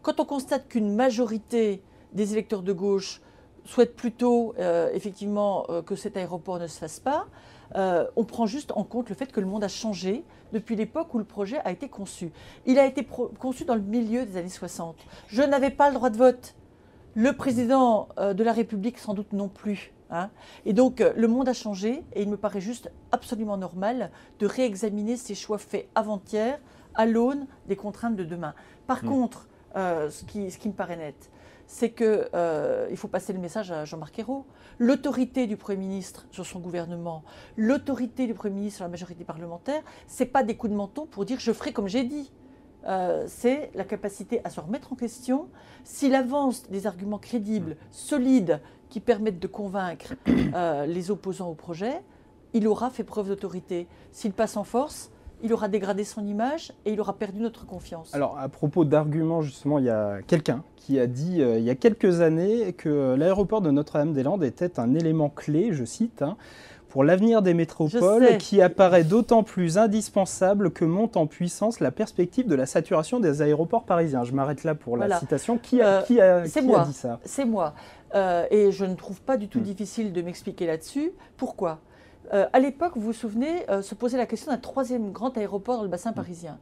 Quand on constate qu'une majorité des électeurs de gauche souhaitent plutôt effectivement que cet aéroport ne se fasse pas, on prend juste en compte le fait que le monde a changé depuis l'époque où le projet a été conçu. Il a été conçu dans le milieu des années 60. Je n'avais pas le droit de vote. Le président de la République, sans doute non plus. Hein. Et donc, le monde a changé et il me paraît juste absolument normal de réexaminer ces choix faits avant-hier à l'aune des contraintes de demain. Par contre, ce qui me paraît net, c'est qu'il faut passer le message à Jean-Marc Ayrault. L'autorité du Premier ministre sur son gouvernement, l'autorité du Premier ministre sur la majorité parlementaire, ce n'est pas des coups de menton pour dire « je ferai comme j'ai dit ». C'est la capacité à se remettre en question. S'il avance des arguments crédibles, solides, qui permettent de convaincre les opposants au projet, il aura fait preuve d'autorité. S'il passe en force, il aura dégradé son image et il aura perdu notre confiance. Alors, à propos d'arguments, justement, il y a quelqu'un qui a dit il y a quelques années que l'aéroport de Notre-Dame-des-Landes était un élément clé, je cite, hein, pour l'avenir des métropoles, qui apparaît d'autant plus indispensable que monte en puissance la perspective de la saturation des aéroports parisiens. Je m'arrête là pour la citation. Qui a dit ça? C'est moi. Et je ne trouve pas du tout difficile de m'expliquer là-dessus. Pourquoi ? À l'époque, vous vous souvenez, se posait la question d'un troisième grand aéroport dans le bassin parisien.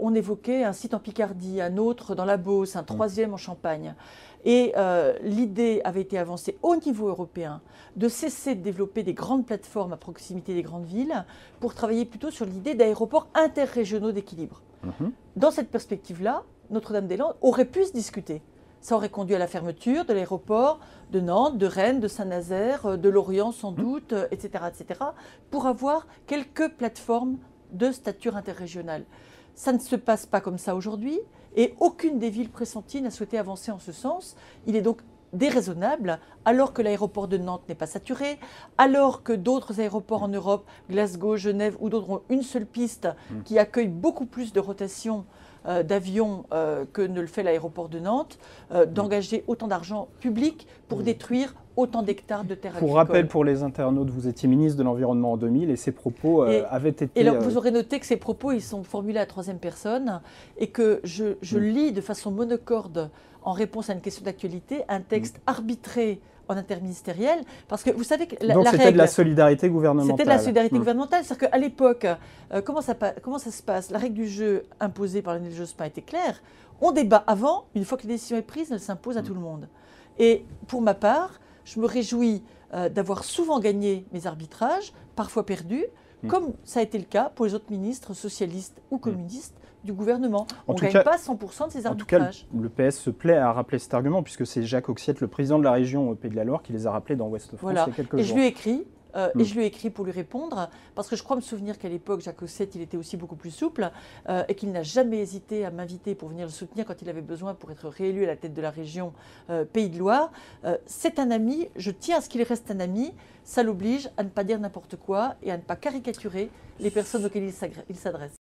On évoquait un site en Picardie, un autre dans la Beauce, un troisième en Champagne. Et l'idée avait été avancée au niveau européen de cesser de développer des grandes plateformes à proximité des grandes villes pour travailler plutôt sur l'idée d'aéroports interrégionaux d'équilibre. Dans cette perspective-là, Notre-Dame-des-Landes aurait pu se discuter. Ça aurait conduit à la fermeture de l'aéroport de Nantes, de Rennes, de Saint-Nazaire, de Lorient sans doute, etc., pour avoir quelques plateformes de stature interrégionale. Ça ne se passe pas comme ça aujourd'hui et aucune des villes pressenties n'a souhaité avancer en ce sens. Il est donc déraisonnable, alors que l'aéroport de Nantes n'est pas saturé, alors que d'autres aéroports en Europe, Glasgow, Genève ou d'autres ont une seule piste qui accueille beaucoup plus de rotations d'avions que ne le fait l'aéroport de Nantes, d'engager autant d'argent public pour détruire autant d'hectares de terres agricoles. Pour rappel, pour les internautes, vous étiez ministre de l'Environnement en 2000 et ces propos avaient été... Et alors, vous aurez noté que ces propos, ils sont formulés à la troisième personne et que je lis de façon monocorde, en réponse à une question d'actualité, un texte arbitré en interministériel, parce que vous savez que donc c'était de la solidarité gouvernementale. C'était de la solidarité gouvernementale, c'est-à-dire qu'à l'époque, comment ça se passe? La règle du jeu imposée par Lionel Jospin était claire. On débat avant, une fois que la décision est prise, elle s'impose à tout le monde. Et pour ma part, je me réjouis d'avoir souvent gagné mes arbitrages, parfois perdus, comme ça a été le cas pour les autres ministres socialistes ou communistes du gouvernement. On ne gagne pas 100% de ces arbitrages. En tout cas, le PS se plaît à rappeler cet argument, puisque c'est Jacques Oxiette, le président de la région Pays de la Loire, qui les a rappelés dans Ouest France il y a quelques jours. Et je lui ai écrit. Et je lui ai écrit pour lui répondre, parce que je crois me souvenir qu'à l'époque, Jacques Ossiette, il était aussi beaucoup plus souple, et qu'il n'a jamais hésité à m'inviter pour venir le soutenir quand il avait besoin pour être réélu à la tête de la région Pays de Loire. C'est un ami, je tiens à ce qu'il reste un ami, ça l'oblige à ne pas dire n'importe quoi et à ne pas caricaturer les personnes auxquelles il s'adresse.